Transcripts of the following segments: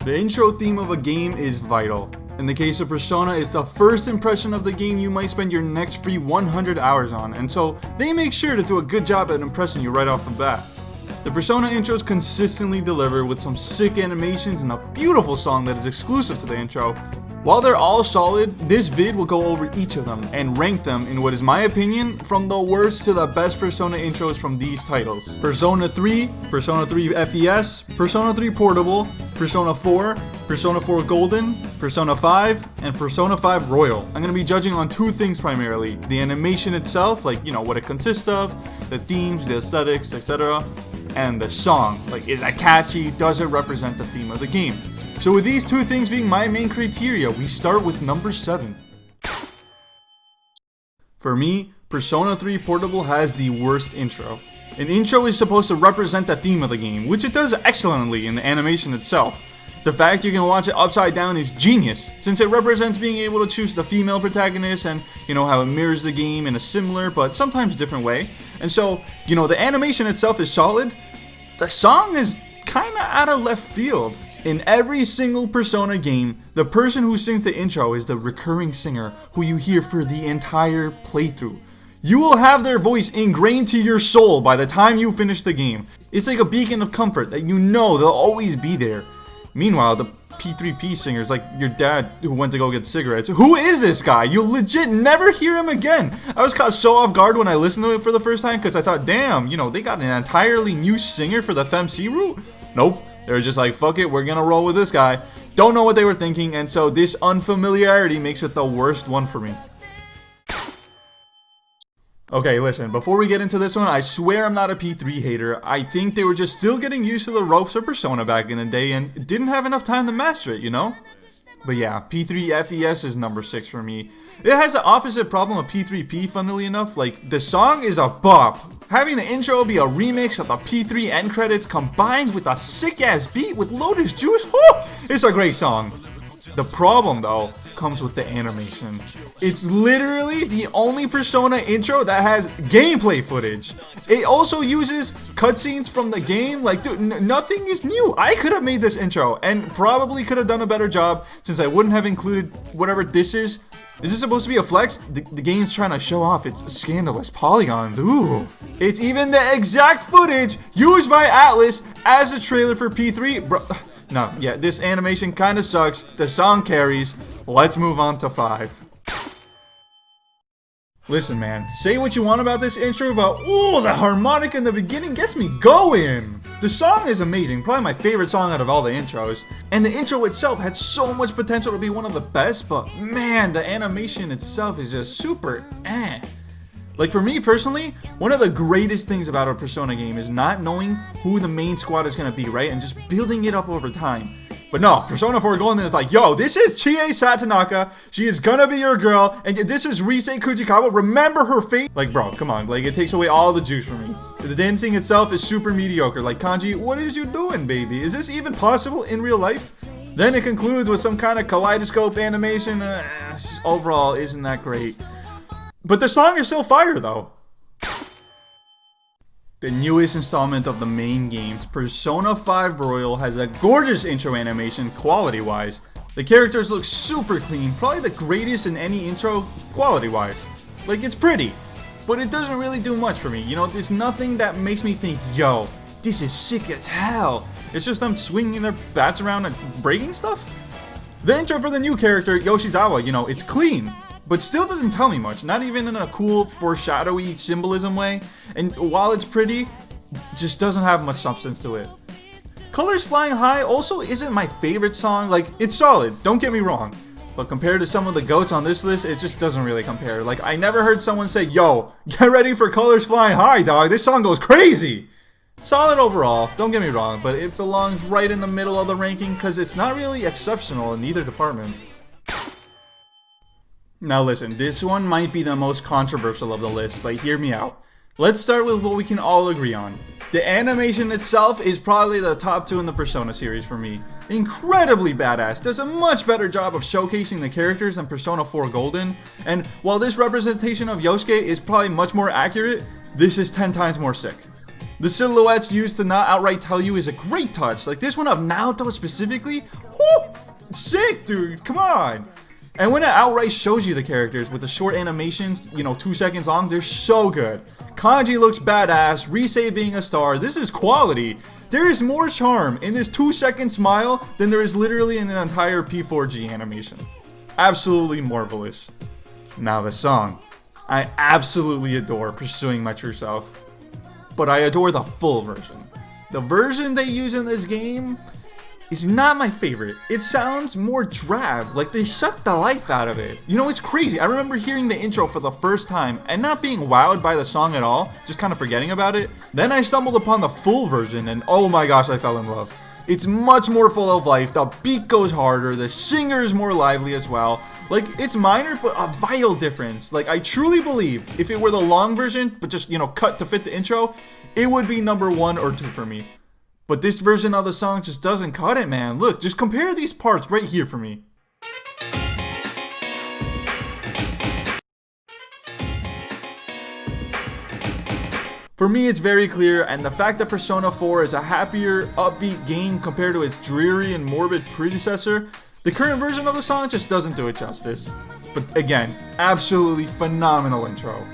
The intro theme of a game is vital. In the case of Persona, it's the first impression of the game you might spend your next free 100 hours on, and so they make sure to do a good job at impressing you right off the bat. The Persona intros consistently deliver with some sick animations and a beautiful song that is exclusive to the intro. While they're all solid, this vid will go over each of them and rank them in what is my opinion from the worst to the best Persona intros from these titles. Persona 3, Persona 3 FES, Persona 3 Portable, Persona 4, Persona 4 Golden, Persona 5, and Persona 5 Royal. I'm going to be judging on two things primarily. The animation itself, like, what it consists of, the themes, the aesthetics, etc. And the song, like, is it catchy, does it represent the theme of the game? So with these two things being my main criteria, we start with number 7. For me, Persona 3 Portable has the worst intro. An intro is supposed to represent the theme of the game, which it does excellently in the animation itself. The fact you can watch it upside down is genius, since it represents being able to choose the female protagonist and, how it mirrors the game in a similar but sometimes different way. And so, the animation itself is solid. The song is kinda out of left field. In every single Persona game, the person who sings the intro is the recurring singer who you hear for the entire playthrough. You will have their voice ingrained to your soul by the time you finish the game. It's like a beacon of comfort that they'll always be there. Meanwhile, the P3P singer's like your dad who went to go get cigarettes. Who is this guy? You'll legit never hear him again. I was caught so off guard when I listened to it for the first time because I thought, damn, they got an entirely new singer for the FMC route? Nope. They were just like, fuck it, we're gonna roll with this guy. Don't know what they were thinking, and so this unfamiliarity makes it the worst one for me. Okay, listen, before we get into this one, I swear I'm not a P3 hater. I think they were just still getting used to the ropes of Persona back in the day and didn't have enough time to master it, But yeah, P3 FES is number 6 for me. It has the opposite problem of P3P, funnily enough. Like, the song is a bop. Having the intro be a remix of the P3 end credits combined with a sick-ass beat with Lotus Juice, whoo, it's a great song. The problem, though, comes with the animation. It's literally the only Persona intro that has gameplay footage. It also uses cutscenes from the game. Like, dude, nothing is new. I could have made this intro and probably could have done a better job since I wouldn't have included whatever this is. Is this supposed to be a flex? The game's trying to show off its scandalous polygons. Ooh. It's even the exact footage used by Atlas as a trailer for P3. Bro. No, yeah, this animation kinda sucks. The song carries. Let's move on to 5. Listen, man, say what you want about this intro, but ooh, the harmonic in the beginning gets me going. The song is amazing, probably my favorite song out of all the intros. And the intro itself had so much potential to be one of the best, but man, the animation itself is just super eh. Like, for me personally, one of the greatest things about a Persona game is not knowing who the main squad is going to be, right? And just building it up over time. But no, Persona 4 Golden is like, yo, this is Chie Satonaka, she is gonna be your girl, and this is Rise Kujikawa, remember her fate? Like, bro, come on, like, it takes away all the juice from me. The dancing itself is super mediocre, like, Kanji, what is you doing, baby? Is this even possible in real life? Then it concludes with some kind of kaleidoscope animation, overall isn't that great. But the song is still fire, though. The newest installment of the main games, Persona 5 Royal, has a gorgeous intro animation quality-wise. The characters look super clean, probably the greatest in any intro quality-wise. Like, it's pretty, but it doesn't really do much for me. There's nothing that makes me think, yo, this is sick as hell. It's just them swinging their bats around and breaking stuff. The intro for the new character, Yoshizawa, it's clean, but still doesn't tell me much, not even in a cool, foreshadowy symbolism way, and while it's pretty, just doesn't have much substance to it. Colors Flying High also isn't my favorite song. Like, it's solid, don't get me wrong, but compared to some of the GOATs on this list, it just doesn't really compare. Like, I never heard someone say, yo, get ready for Colors Flying High, dog, this song goes crazy! Solid overall, don't get me wrong, but it belongs right in the middle of the ranking because it's not really exceptional in either department. Now listen, this one might be the most controversial of the list, but hear me out. Let's start with what we can all agree on. The animation itself is probably the top 2 in the Persona series for me. Incredibly badass, does a much better job of showcasing the characters than Persona 4 Golden, and while this representation of Yosuke is probably much more accurate, this is 10 times more sick. The silhouettes used to not outright tell you is a great touch. Like this one of Naoto specifically, whoo, sick, dude, come on. And when it outright shows you the characters with the short animations, 2 seconds long, they're so good. Kanji looks badass, Risei being a star, this is quality. There is more charm in this 2-second smile than there is literally in the entire P4G animation. Absolutely marvelous. Now the song. I absolutely adore Pursuing My True Self, but I adore the full version. The version they use in this game is not my favorite. It sounds more drab, like they sucked the life out of it. It's crazy. I remember hearing the intro for the first time and not being wowed by the song at all, just kind of forgetting about it. Then I stumbled upon the full version and oh my gosh, I fell in love. It's much more full of life, the beat goes harder, the singer is more lively as well. Like, it's minor, but a vital difference. Like, I truly believe if it were the long version, but just, cut to fit the intro, it would be number 1 or 2 for me. But this version of the song just doesn't cut it, man. Look, just compare these parts right here for me. For me, it's very clear, and the fact that Persona 4 is a happier, upbeat game compared to its dreary and morbid predecessor, the current version of the song just doesn't do it justice. But again, absolutely phenomenal intro.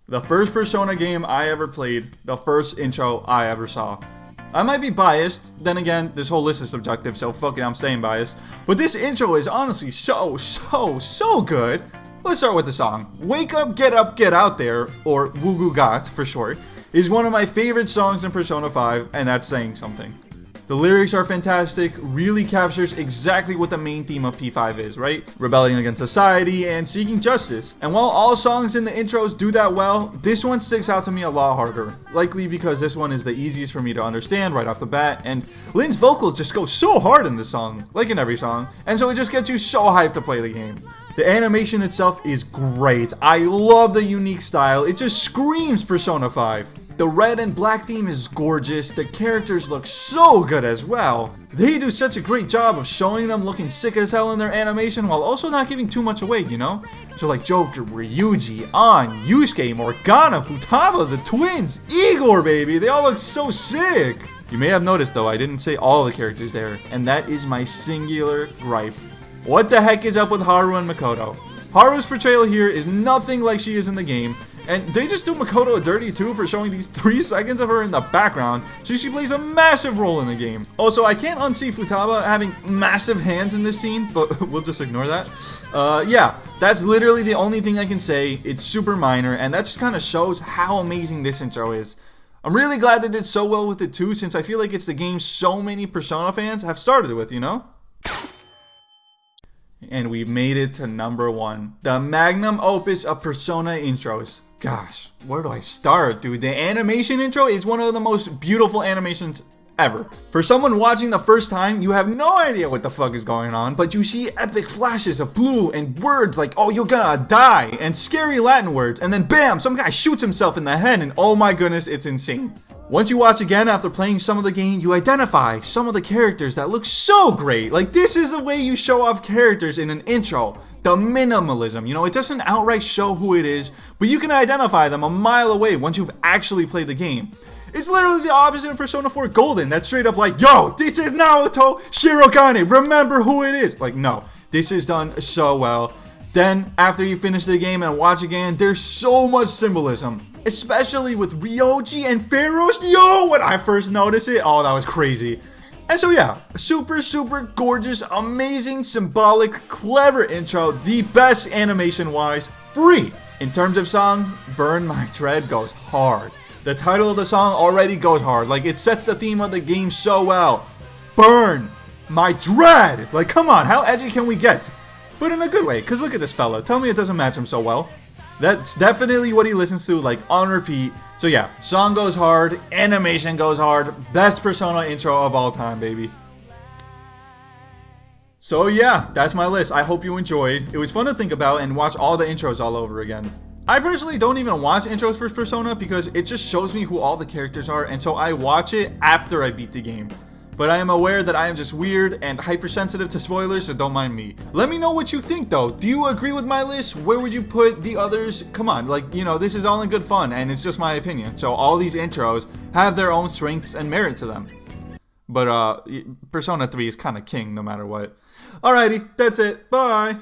The first Persona game I ever played, the first intro I ever saw. I might be biased, then again, this whole list is subjective, so fuck it, I'm staying biased. But this intro is honestly so good. Let's start with the song. Wake Up, Get Out There, or Wugugat for short, is one of my favorite songs in Persona 5, and that's saying something. The lyrics are fantastic, really captures exactly what the main theme of P5 is, right? Rebelling against society and seeking justice. And while all songs in the intros do that well, this one sticks out to me a lot harder. Likely because this one is the easiest for me to understand right off the bat, and Lynn's vocals just go so hard in this song, like in every song, and so it just gets you so hyped to play the game. The animation itself is great. I love the unique style, it just screams Persona 5. The red and black theme is gorgeous, the characters look so good as well. They do such a great job of showing them looking sick as hell in their animation while also not giving too much away, So like Joker, Ryuji, An, Yusuke, Morgana, Futaba, the twins, Igor baby, they all look so sick. You may have noticed though, I didn't say all the characters there, and that is my singular gripe. What the heck is up with Haru and Makoto? Haru's portrayal here is nothing like she is in the game, and they just do Makoto dirty too for showing these 3 seconds of her in the background, so she plays a massive role in the game. Also, I can't unsee Futaba having massive hands in this scene, but we'll just ignore that. Yeah, that's literally the only thing I can say. It's super minor, and that just kind of shows how amazing this intro is. I'm really glad they did so well with it too, since I feel like it's the game so many Persona fans have started with, And we've made it to number 1, the magnum opus of Persona intros. Gosh, where do I start, dude? The animation intro is one of the most beautiful animations ever. For someone watching the first time, you have no idea what the fuck is going on, but you see epic flashes of blue and words like, oh, you're gonna die, and scary Latin words, and then bam, some guy shoots himself in the head, and oh my goodness, it's insane. Once you watch again after playing some of the game, you identify some of the characters that look so great. Like, this is the way you show off characters in an intro. The minimalism, it doesn't outright show who it is, but you can identify them a mile away once you've actually played the game. It's literally the opposite of Persona 4 Golden, that's straight up like, yo, this is Naoto Shirogane, remember who it is. Like, no, this is done so well. Then, after you finish the game and watch again, there's so much symbolism. Especially with Ryoji and Pharaohs. Yo, when I first noticed it, oh, that was crazy. And so yeah, super gorgeous, amazing, symbolic, clever intro. The best animation-wise, free. In terms of song, Burn My Dread goes hard. The title of the song already goes hard. Like, it sets the theme of the game so well. Burn My Dread. Like, come on, how edgy can we get? But in a good way, because look at this fella. Tell me it doesn't match him so well. That's definitely what he listens to, like, on repeat. So yeah, song goes hard, animation goes hard, best Persona intro of all time, baby. So yeah, that's my list. I hope you enjoyed. It was fun to think about and watch all the intros all over again. I personally don't even watch intros for Persona because it just shows me who all the characters are, and so I watch it after I beat the game. But I am aware that I am just weird and hypersensitive to spoilers, so don't mind me. Let me know what you think though. Do you agree with my list? Where would you put the others? Come on, like, you know, this is all in good fun and it's just my opinion. So all these intros have their own strengths and merit to them. But Persona 3 is kind of king no matter what. Alrighty, that's it. Bye.